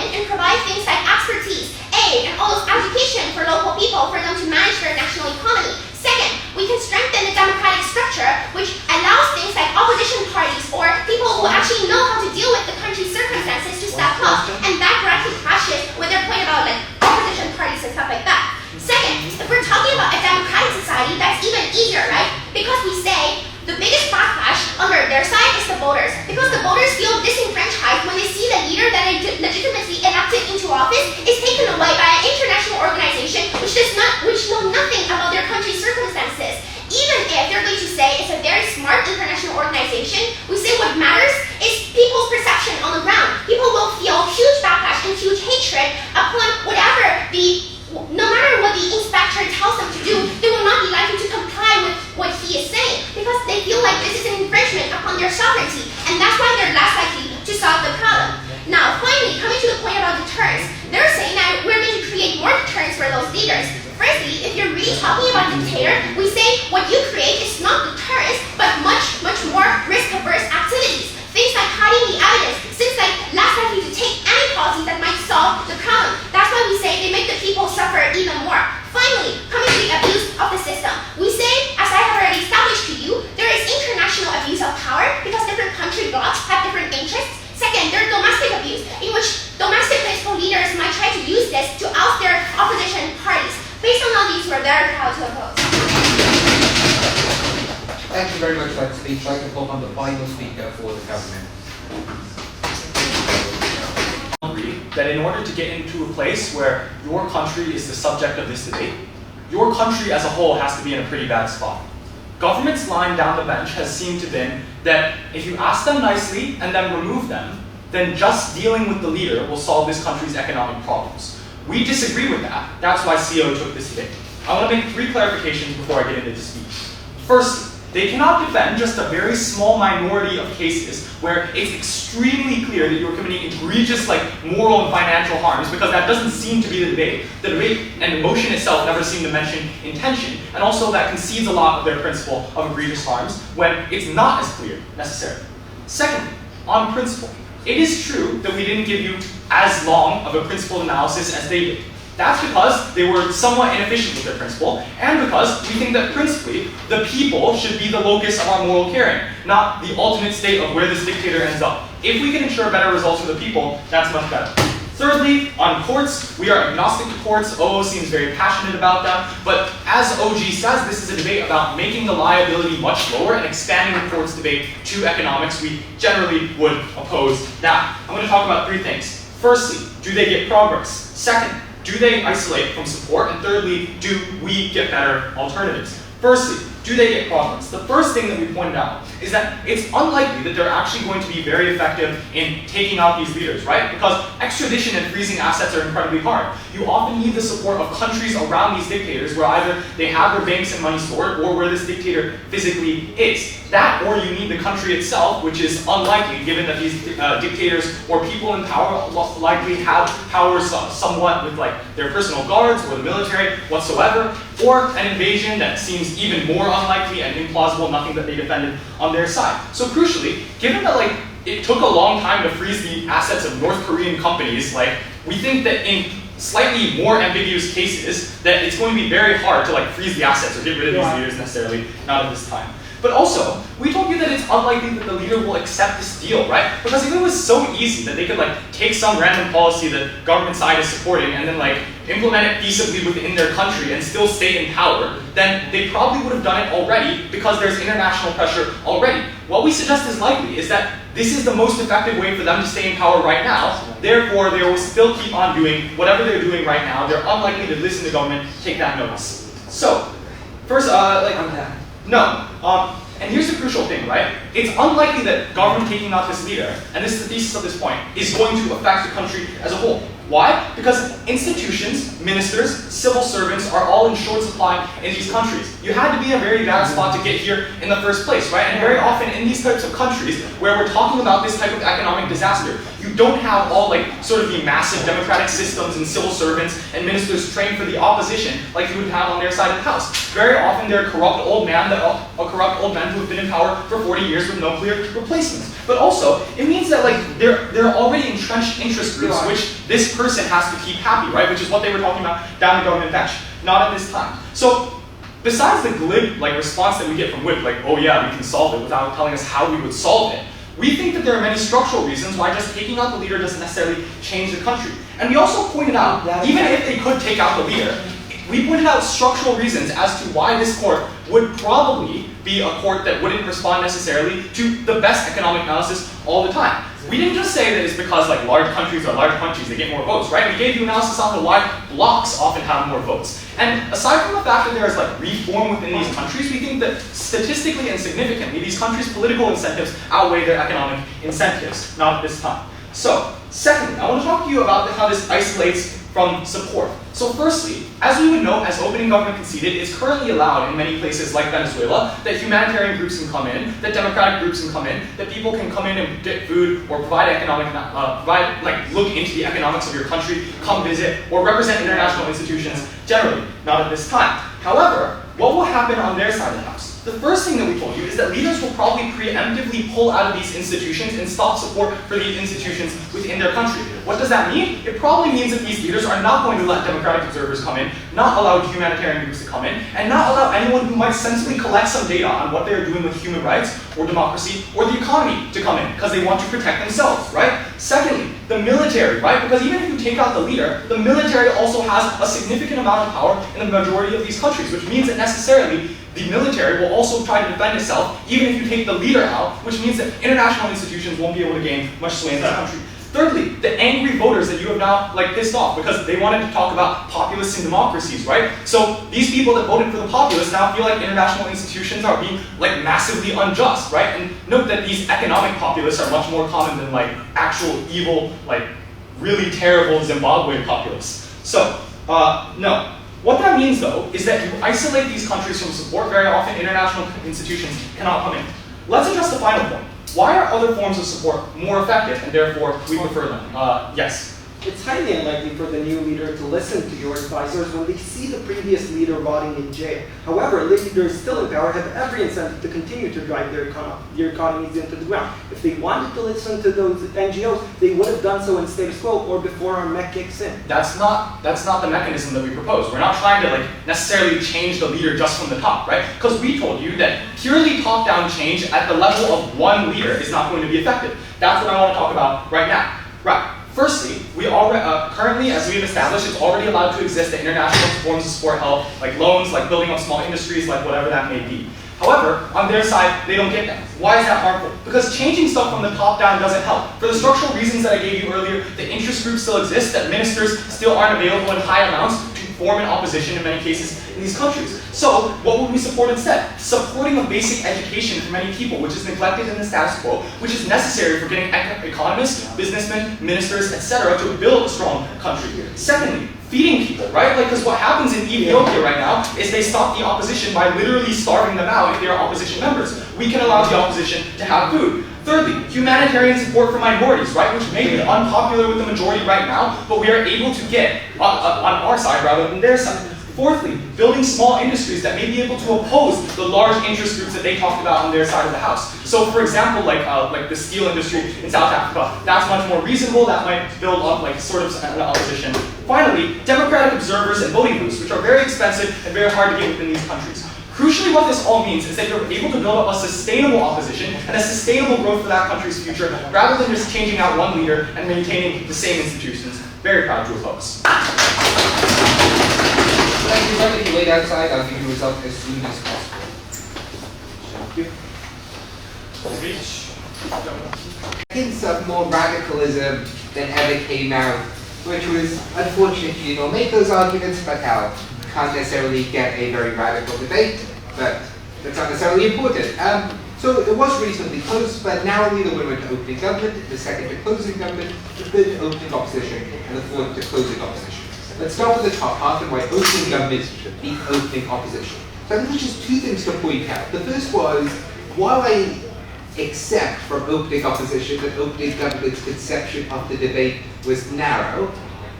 government and provide things like expertise, aid, and all those education for local people for them to manage their national economy. Second, we can strengthen the democratic structure, which allows things like opposition parties or people who actually know how to deal with the country's circumstances to step up, and that directly clashes with their point about like opposition parties and stuff like that. Second, if we're talking about a democratic society, that's even easier, right? Because we say the biggest backlash under their side is the voters, because the voters feel disenfranchised when they see the leader that they legitimately elected into office is taken away by an international organization which know nothing about their country's circumstances. Even if they're going to say it's a very smart international organization, we say what matters is people's perception on the ground. People will feel huge backlash and huge hatred upon no matter what the inspector tells them to do, they will not be likely to comply with what he is saying because they feel like this is an infringement upon their sovereignty, and that's why they're less likely to solve the problem. Now, finally, coming to the point about deterrence, they're saying that we're going to create more deterrence for those leaders. Firstly, if you're really talking about dictator, we say what you create is not deterrence, but much more risk-averse activities. Things like hiding the evidence, things like less likely to take any policies that might solve the problem. That's why we say they make the people suffer even more. Finally, coming to the abuse of the system, we say, as I have already established to you, there is international abuse of power because different country blocs have different interests. Second, there's domestic abuse, in which domestic political leaders might try to use this to oust their opposition parties. Based on all these, we're very proud to oppose. Thank you very much for that speech. I can call on the final speaker for the government. That in order to get into a place where your country is the subject of this debate, your country as a whole has to be in a pretty bad spot. Government's line down the bench has seemed to be that if you ask them nicely and then remove them, then just dealing with the leader will solve this country's economic problems. We disagree with that. That's why CO took this debate. I want to make 3 clarifications before I get into this speech. First, they cannot defend just a very small minority of cases where it's extremely clear that you're committing egregious moral and financial harms, because that doesn't seem to be the debate. The debate and the motion itself never seem to mention intention, and also that concedes a lot of their principle of egregious harms when it's not as clear necessarily. Secondly, on principle, it is true that we didn't give you as long of a principled analysis as they did. That's because they were somewhat inefficient with their principle, and because we think that principally, the people should be the locus of our moral caring, not the ultimate state of where this dictator ends up. If we can ensure better results for the people, that's much better. Thirdly, on courts, we are agnostic to courts. OO seems very passionate about them, but as OG says, this is a debate about making the liability much lower and expanding the courts debate to economics. We generally would oppose that. I'm going to talk about 3 things. Firstly, do they get progress? Second, do they isolate from support? And thirdly, do we get better alternatives? Firstly, do they get progress? The first thing that we pointed out is that it's unlikely that they're actually going to be very effective in taking out these leaders, right? Because extradition and freezing assets are incredibly hard. You often need the support of countries around these dictators where either they have their banks and money stored or where this dictator physically is. That, or you need the country itself, which is unlikely given that these dictators or people in power likely have powers somewhat with their personal guards or the military whatsoever, or an invasion that seems even more unlikely and implausible, nothing that they defended on their side. So crucially, given that it took a long time to freeze the assets of North Korean companies, we think that in slightly more ambiguous cases that it's going to be very hard to freeze the assets or get rid of these leaders necessarily, not at this time. But also, we told you that it's unlikely that the leader will accept this deal, right? Because if it was so easy that they could take some random policy that government side is supporting and then implement it peaceably within their country and still stay in power, then they probably would have done it already because there's international pressure already. What we suggest is likely is that this is the most effective way for them to stay in power right now. Therefore, they will still keep on doing whatever they're doing right now. They're unlikely to listen to government, take that notice. So, first, no. And here's the crucial thing, right? It's unlikely that government taking out this leader, and this is the thesis of this point, is going to affect the country as a whole. Why? Because institutions, ministers, civil servants are all in short supply in these countries. You had to be in a very bad spot to get here in the first place, right? And very often in these types of countries where we're talking about this type of economic disaster, you don't have all like sort of the massive democratic systems and civil servants and ministers trained for the opposition like you would have on their side of the house. Very often they're a corrupt old man who have been in power for 40 years with no clear replacements. But also, it means that like there are already entrenched interest groups which this person has to keep happy, right? Which is what they were talking about down the government bench. Not at this time. So besides the glib like response that we get from WIP, like, oh yeah, we can solve it without telling us how we would solve it, we think that there are many structural reasons why just taking out the leader doesn't necessarily change the country. And we also pointed out, even if they could take out the leader, we pointed out structural reasons as to why this court would probably be a court that wouldn't respond necessarily to the best economic analysis all the time. We didn't just say that it's because like large countries are large countries, they get more votes, right? We gave you analysis on to why blocks often have more votes. And aside from the fact that there is like reform within these countries, we think that statistically and significantly, these countries' political incentives outweigh their economic incentives, not at this time. So, secondly, I want to talk to you about how this isolates from support. So firstly, as we would know, as opening government conceded, it's currently allowed in many places like Venezuela that humanitarian groups can come in, that democratic groups can come in, that people can come in and get food or provide economic, look into the economics of your country, come visit, or represent international institutions generally, not at this time. However, what will happen on their side of the house? The first thing that we told you is that leaders will probably preemptively pull out of these institutions and stop support for these institutions within their country. What does that mean? It probably means that these leaders are not going to let democratic observers come in, not allow humanitarian groups to come in, and not allow anyone who might sensibly collect some data on what they're doing with human rights or democracy or the economy to come in, because they want to protect themselves, right? Secondly, the military, right? Because even if you take out the leader, the military also has a significant amount of power in the majority of these countries, which means that necessarily the military will also try to defend itself, even if you take the leader out, which means that international institutions won't be able to gain much sway in this country. Thirdly, the angry voters that you have now pissed off because they wanted to talk about populists and democracies, right? So these people that voted for the populists now feel like international institutions are being massively unjust, right? And note that these economic populists are much more common than actual evil, really terrible Zimbabwean populists. So, no. What that means, though, is that you isolate these countries from support. Very often, international institutions cannot come in. Let's address the final point. Why are other forms of support more effective, and therefore we prefer them? Yes? It's highly unlikely for the new leader to listen to your advisors when they see the previous leader rotting in jail. However, leaders still in power have every incentive to continue to drive their economies into the ground. If they wanted to listen to those NGOs, they would have done so in status quo or before our mech kicks in. That's not the mechanism that we propose. We're not trying to necessarily change the leader just from the top, right? Because we told you that purely top-down change at the level of one leader is not going to be effective. That's what I want to talk about right now. Right. Firstly, we already, currently, as we've established, it's already allowed to exist that international forms of support help, like loans, like building up small industries, like whatever that may be. However, on their side, they don't get that. Why is that harmful? Because changing stuff from the top down doesn't help. For the structural reasons that I gave you earlier, the interest groups still exist, that ministers still aren't available in high amounts to form an opposition in many cases in these countries. So, what would we support instead? Supporting a basic education for many people, which is neglected in the status quo, which is necessary for getting economists, businessmen, ministers, etc. to build a strong country. Secondly, feeding people, right? Because what happens in Ethiopia right now is they stop the opposition by literally starving them out if they are opposition members. We can allow the opposition to have food. Thirdly, humanitarian support for minorities, right? Which may be unpopular with the majority right now, but we are able to get on our side rather than their side. Fourthly, building small industries that may be able to oppose the large interest groups that they talked about on their side of the house. So, for example, like the steel industry in South Africa, that's much more reasonable. That might build up sort of an opposition. Finally, democratic observers and voting booths, which are very expensive and very hard to get within these countries. Crucially, what this all means is that you're able to build up a sustainable opposition and a sustainable growth for that country's future, rather than just changing out one leader and maintaining the same institutions. Very proud to oppose. Thank you. If you wait outside, I'll give you a result as soon as possible. Hints of more radicalism than ever came out, which was unfortunately, make those arguments, but can't necessarily get a very radical debate, but that's not necessarily important. So it was reasonably close, but narrowly the winner to opening government, the second to closing government, the third to opening opposition, and the fourth to closing opposition. Let's start with the top half and why opening government beat opening opposition. So I think there's just two things to point out. The first was, while I except from opening opposition that opening government's conception of the debate was narrow.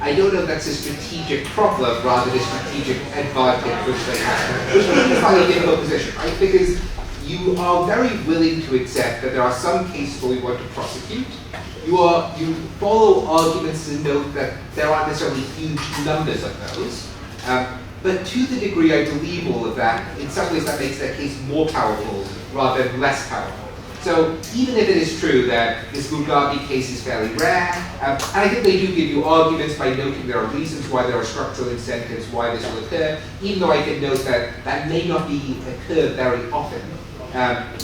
I don't know if that's a strategic problem rather than a strategic advantage which they have. Which means it's not a difficult position, right? Because you are very willing to accept that there are some cases where we want to prosecute. You follow arguments and note that there aren't necessarily huge numbers of those. But to the degree I believe all of that, in some ways that makes that case more powerful rather than less powerful. So even if it is true that this Mugabe case is fairly rare, and I think they do give you arguments by noting there are reasons why there are structural incentives why this will occur, even though I can note that that may not be occur very often.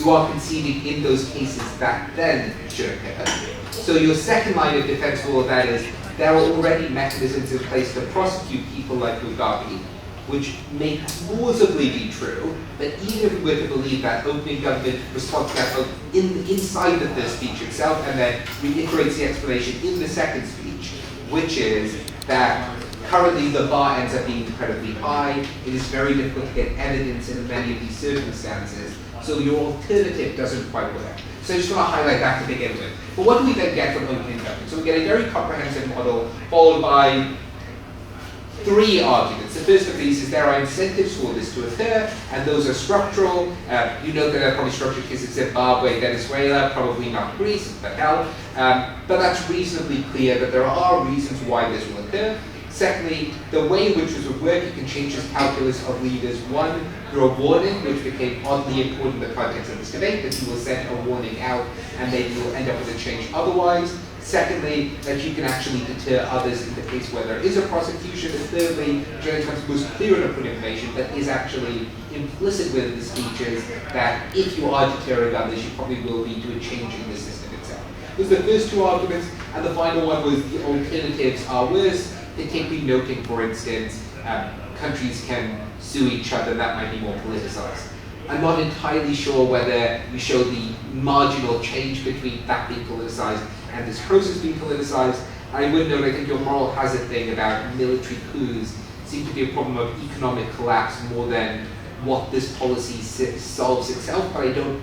You are conceding in those cases that then should occur. So your second line of defense for all of that is there are already mechanisms in place to prosecute people like Mugabe, which may plausibly be true, but even if we were to believe that opening government response to that inside the first speech itself, and then reiterates the explanation in the second speech, which is that currently the bar ends up being incredibly high, it is very difficult to get evidence in many of these circumstances, so your alternative doesn't quite work. So I just want to highlight that to begin with. But what do we then get from opening government? So we get a very comprehensive model followed by three arguments. The first of these is there are incentives for this to occur, and those are structural. You know that there are probably structural cases in Zimbabwe, Venezuela, probably not Greece, but hell. But that's reasonably clear that there are reasons why this will occur. Secondly, the way in which this would work, you can change this calculus of leaders. One, through a warning, which became oddly important in the context of this debate, that you will send a warning out and then you will end up with a change otherwise. Secondly, that you can actually deter others in the case where there is a prosecution. And thirdly, which I think becomes most clear in open information, but is actually implicit within the speeches, that if you are deterring others, you probably will be doing change in the system itself. Those are the first two arguments, and the final one was the alternatives are worse, particularly noting, for instance, countries can sue each other, that might be more politicized. I'm not entirely sure whether you show the marginal change between that being politicized and this process being politicized. I would note, I think your moral hazard thing about military coups seems to be a problem of economic collapse more than what this policy solves itself, but I don't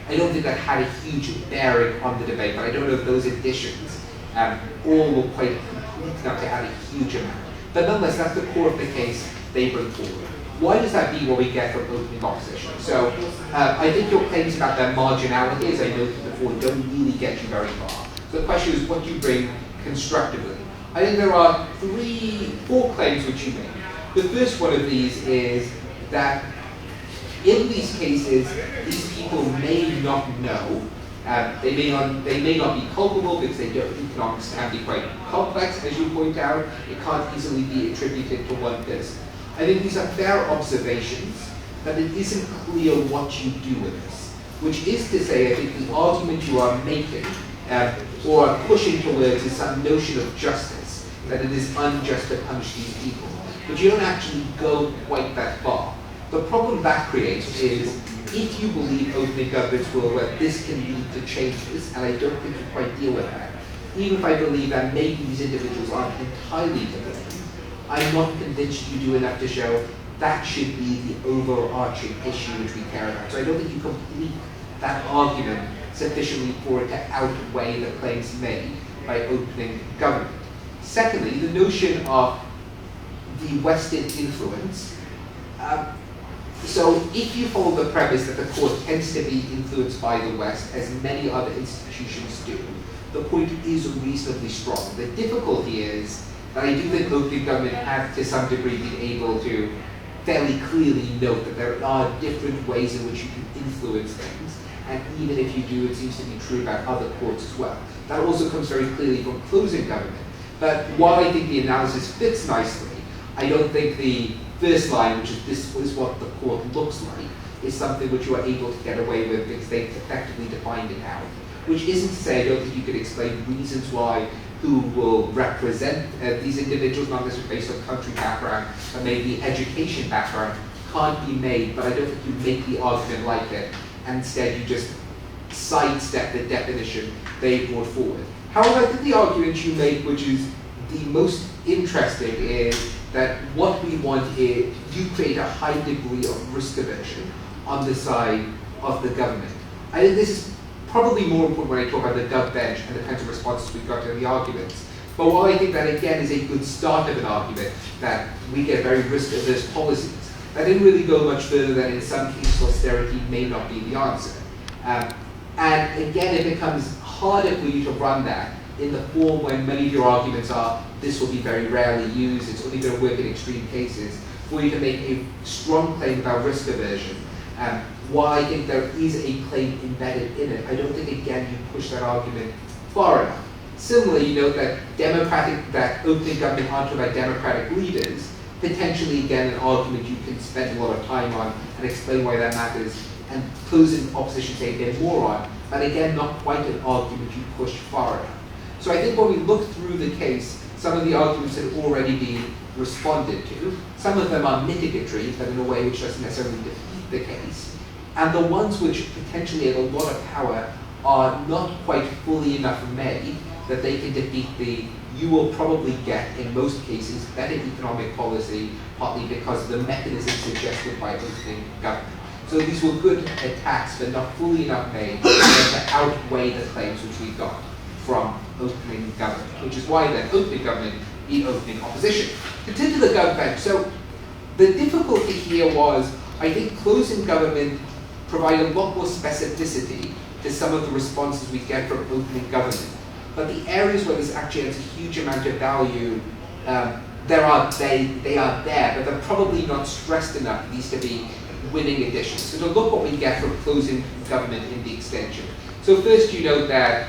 think that had a huge bearing on the debate, but I don't know if those additions all were quite complete enough to add a huge amount. But nonetheless, that's the core of the case they bring forward. Why does that be what we get from opening opposition? So I think your claims about their marginality, as I noted before, don't really get you very far. So the question is, what do you bring constructively? I think there are four claims which you make. The first one of these is that in these cases, these people may not know. They may not be culpable because economics can be quite complex, as you point out. It can't easily be attributed to one person. I think these are fair observations, but it isn't clear what you do with this. Which is to say, I think the argument you are making or pushing towards is some notion of justice, that it is unjust to punish these people. But you don't actually go quite that far. The problem that creates is, if you believe opening governments will, well, this can lead to changes, and I don't think you quite deal with that. Even if I believe that maybe these individuals aren't entirely to blame, I'm not convinced you do enough to show that should be the overarching issue which we care about. So I don't think you complete that argument sufficiently for it to outweigh the claims made by opening government. Secondly, the notion of the Western influence. So if you follow the premise that the court tends to be influenced by the West, as many other institutions do, the point is reasonably strong. The difficulty is that I do think opening government have to some degree been able to fairly clearly note that there are different ways in which you can influence things, and even if you do, it seems to be true about other courts as well. That also comes very clearly from closing government. But while I think the analysis fits nicely, I don't think the first line, which is this is what the court looks like, is something which you are able to get away with because they've effectively defined it out. Which isn't to say I don't think you could explain reasons why who will represent these individuals, not necessarily based on country background, but maybe education background, can't be made, but I don't think you make the argument like it, and instead you just sidestep the definition they brought forward. However, I think the argument you make, which is the most interesting, is that what we want is you create a high degree of risk aversion on the side of the government. I think this is probably more important when I talk about the gov bench and the kinds of responses we got to the arguments. But while I think that again is a good start of an argument, that we get very risk-averse policies, that didn't really go much further than in some cases austerity may not be the answer. And again, it becomes harder for you to run that in the form when many of your arguments are, this will be very rarely used, it's only going to work in extreme cases, for you to make a strong claim about risk aversion. While I think there is a claim embedded in it, I don't think, again, you push that argument far enough. Similarly, you note that opening government onto by democratic leaders, potentially, again, an argument you can spend a lot of time on and explain why that matters, and closing opposition say a bit more on, but again, not quite an argument you push far enough. So I think when we look through the case, some of the arguments have already been responded to. Some of them are mitigatory, but in a way which doesn't necessarily defeat the case. And the ones which potentially have a lot of power are not quite fully enough made that they can defeat the, you will probably get, in most cases, better economic policy, partly because of the mechanism suggested by opening government. So these were good attacks, but not fully enough made to outweigh the claims which we got from opening government, which is why then opening government beat opening opposition. To turn to the gov bench, so the difficulty here was, I think closing government provided a lot more specificity to some of the responses we get from opening government. But the areas where this actually has a huge amount of value, they are there, but they're probably not stressed enough, these to be winning additions. So to look what we get from closing government in the extension. So first you note that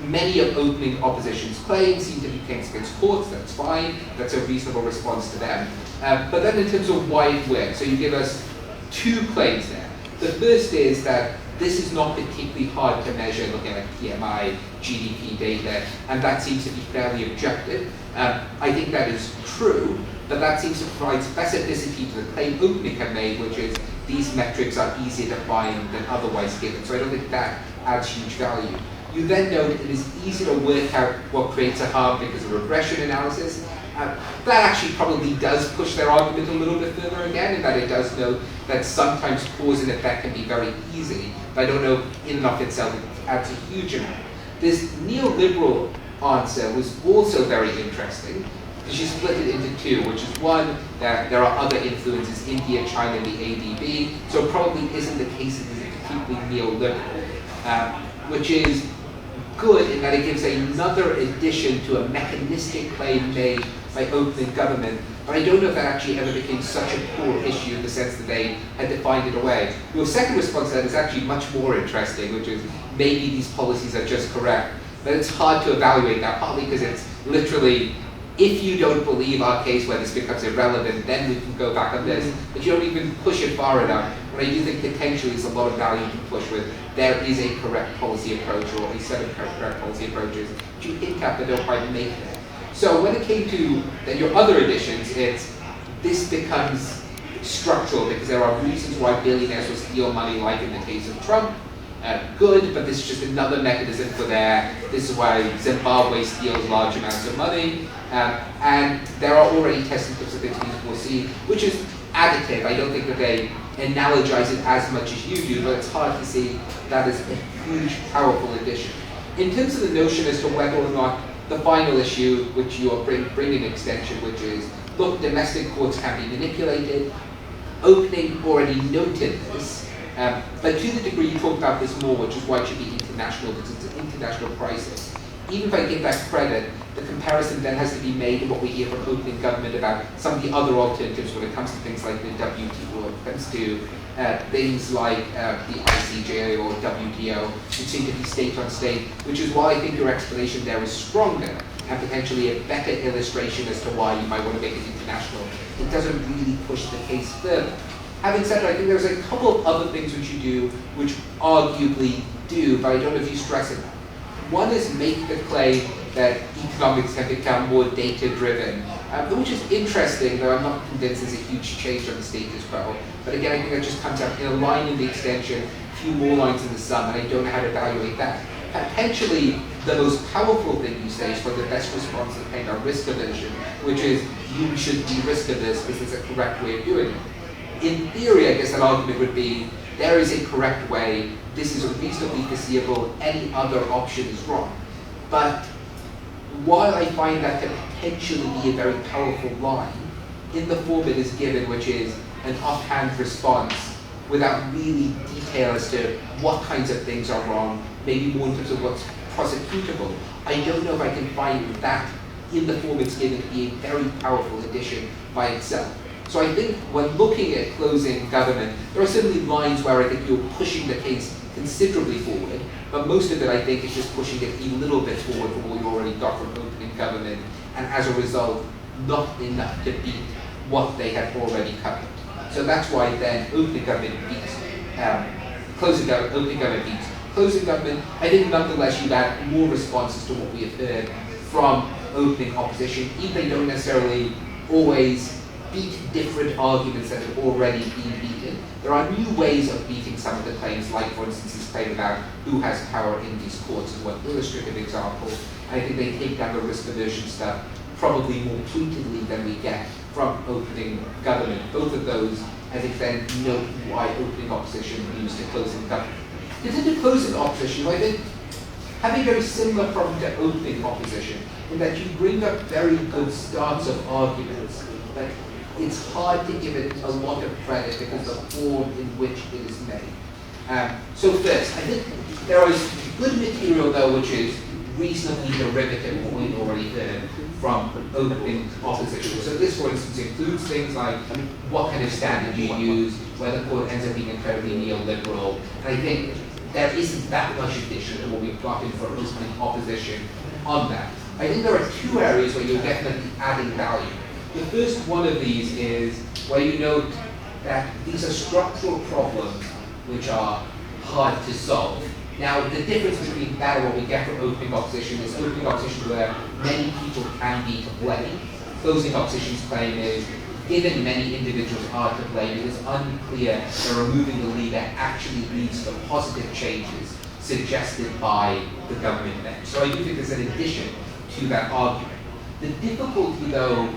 many of opening opposition's claims seem to be claims against courts, that's fine, that's a reasonable response to them. But then in terms of why it works, so you give us two claims there. The first is that this is not particularly hard to measure looking at PMI, GDP data, and that seems to be fairly objective. I think that is true, but that seems to provide specificity to the claim opening have made, which is these metrics are easier to find than otherwise given. So I don't think that adds huge value. You then note it is easy to work out what creates a harm because of regression analysis. That actually probably does push their argument a little bit further again, in that it does note that sometimes cause and effect can be very easy, but I don't know in and of itself it adds a huge amount. This neoliberal answer was also very interesting, because she split it into two, which is one, that there are other influences, India, China, the ADB, so it probably isn't the case that it is completely neoliberal, which is good in that it gives another addition to a mechanistic claim made by opening government, but I don't know if that actually ever became such a core issue in the sense that they had defined it away. Your second response to that is actually much more interesting, which is maybe these policies are just correct, but it's hard to evaluate that, partly because it's literally, if you don't believe our case where this becomes irrelevant, then we can go back on this, but you don't even push it far enough. But I do think potentially there's a lot of value to push with, there is a correct policy approach, or a set of correct policy approaches, which you hint at but don't quite make it. So when it came to then your other additions, this becomes structural because there are reasons why billionaires will steal money, like in the case of Trump. Good, but this is just another mechanism for this is why Zimbabwe steals large amounts of money, and there are already testing possibilities we'll see, which is additive. I don't think that they analogize it as much as you do, but it's hard to see that as a huge, powerful addition. In terms of the notion as to whether or not the final issue, which you are bringing extension, which is, look, domestic courts can be manipulated. Opening already noted this, but to the degree you talk about this more, which is why it should be international, because it's an international crisis. Even if I give that credit, the comparison then has to be made in what we hear from opening government about some of the other alternatives when it comes to things like the WTO, when it comes to things like the ICJ or WTO, which seem to be state on state, which is why I think your explanation there is stronger and potentially a better illustration as to why you might want to make it international. It doesn't really push the case further. Having said that, I think there's a couple of other things which you do, which arguably do, but I don't know if you stress enough. One is make the claim that economics can become more data-driven, which is interesting, though I'm not convinced there's a huge change on the status quo. But again, I think that just comes out in a line in the extension, a few more lines in the sum, and I don't know how to evaluate that. Potentially, the most powerful thing you say is for the best response to kind of risk aversion, which is you should be risk averse because it's a correct way of doing it. In theory, I guess that argument would be, there is a correct way, this is reasonably foreseeable, any other option is wrong. But while I find that to potentially be a very powerful line, in the form it is given, which is an offhand response without really detail as to what kinds of things are wrong, maybe more in terms of what's prosecutable, I don't know if I can find that in the form it's given to be a very powerful addition by itself. So I think when looking at closing government, there are certainly lines where I think you're pushing the case considerably forward, but most of it I think is just pushing it a little bit forward from what you already got from opening government, and as a result, not enough to beat what they had already covered. So that's why then opening government beats closing government, opening government beats closing government. I think nonetheless you've had more responses to what we have heard from opening opposition, even they don't necessarily always beat different arguments that have already been beaten. There are new ways of beating some of the claims, like for instance this claim about who has power in these courts is one illustrative example. I think they take down the risk aversion stuff probably more pointedly than we get from opening government. Both of those, I think, then note why opening opposition used to closing government. Because in closing opposition, I think, have a very similar problem to opening opposition, in that you bring up very good starts of arguments, but it's hard to give it a lot of credit because of the form in which it is made. So first, I think there is good material though which is reasonably derivative of what we've already heard from opening opposition. So this, for instance, includes things like what kind of standard you use, whether the court ends up being incredibly neoliberal. And I think there isn't that much addition to what we've gotten for opening opposition on that. I think there are two areas where you're definitely adding value. The first one of these is where you note that these are structural problems which are hard to solve. Now, the difference between that and what we get from opening opposition is opening opposition where many people can be to blame. Closing opposition's claim is, given many individuals are to blame, it is unclear that removing the leader actually leads to positive changes suggested by the government bench. So I do think there's an addition to that argument. The difficulty, though,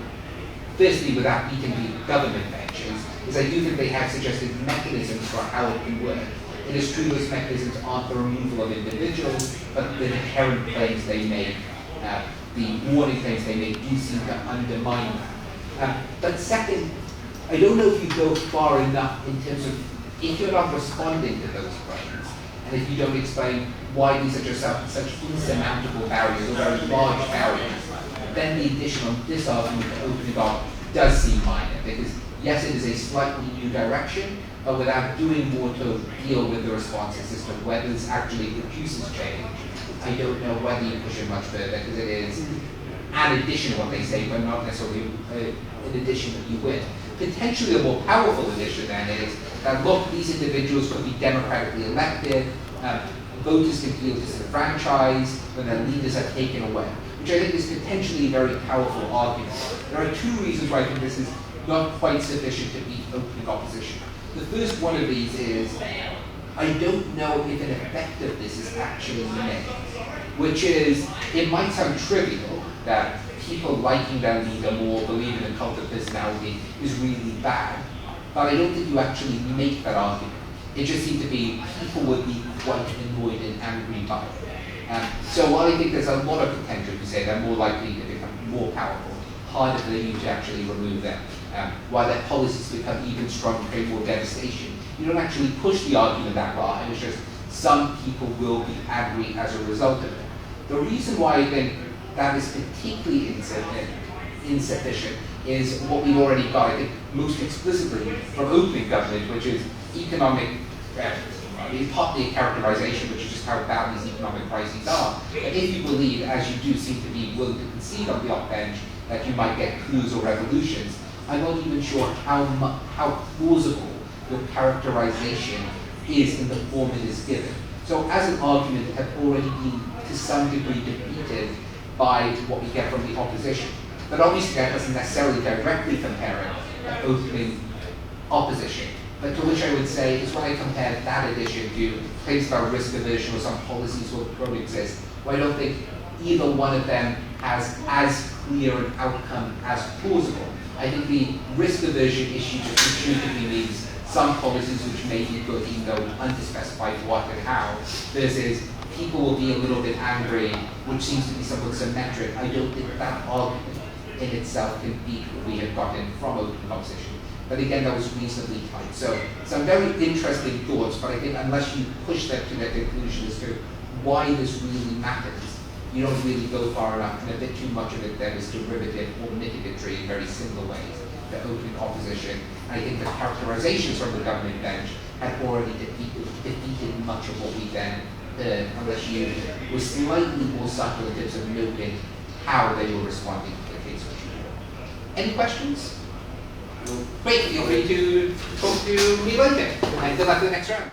firstly, without beating the government benches, is I do think they have suggested mechanisms for how it can work. It is true those mechanisms aren't the removal of individuals, but the inherent claims they make, the warning claims they make, do seem to undermine that. But second, I don't know if you go far enough in terms of, if you're not responding to those claims, and if you don't explain why these are just such insurmountable barriers or very large barriers, then the addition of this argument to opening up does seem minor, because yes, it is a slightly new direction, but without doing more to deal with the responses system, whether this actually produces change, I don't know whether you push it much further, because it is an addition to what they say, but not necessarily an addition that you win. Potentially a more powerful addition then is that, look, these individuals could be democratically elected, voters can feel disenfranchised when their leaders are taken away, which I think is potentially a very powerful argument. There are two reasons why I think this is not quite sufficient to beat opening opposition. The first one of these is, I don't know if an effect of this is actually made, which is, it might sound trivial that people liking their leader more, believing in cult of personality is really bad, but I don't think you actually make that argument. It just seems to be, people would be quite annoyed and angry by it. So while I think there's a lot of potential to say they're more likely to become more powerful, harder for you to actually remove them, while their policies become even stronger, create more devastation. You don't actually push the argument that far, and it's just some people will be angry as a result of it. The reason why I think that is particularly insufficient is what we've already got, I think, most explicitly from opening government, which is economic, partly a characterization, which is just how bad these economic crises are. And if you believe, as you do seem to be willing to concede on the op-bench, that you might get coups or revolutions, I'm not even sure how plausible the characterization is in the form it is given. So as an argument, it had already been to some degree defeated by what we get from the opposition. But obviously that doesn't necessarily directly compare it opening opposition. But to which I would say is when I compare that addition to claims about risk aversion or some policies will coexist, well, I don't think either one of them has as clear an outcome as plausible. I think the risk aversion issue just intuitively means some policies which may be good even though unspecified what and how, versus people will be a little bit angry, which seems to be somewhat symmetric. I don't think that argument in itself can beat what we have gotten from open competition. But again, that was reasonably tight. So some very interesting thoughts, but I think unless you push them to their conclusion as to why this really matters, you don't really go far enough, and a bit too much of it then is derivative or mitigatory in very similar ways to open opposition. And I think the characterizations from the government bench had already defeated much of what we then heard, unless you were slightly more subtle in terms of noting how they were responding to the case which you were. Any questions? Great, feel free to talk to me later, and good luck in the next round.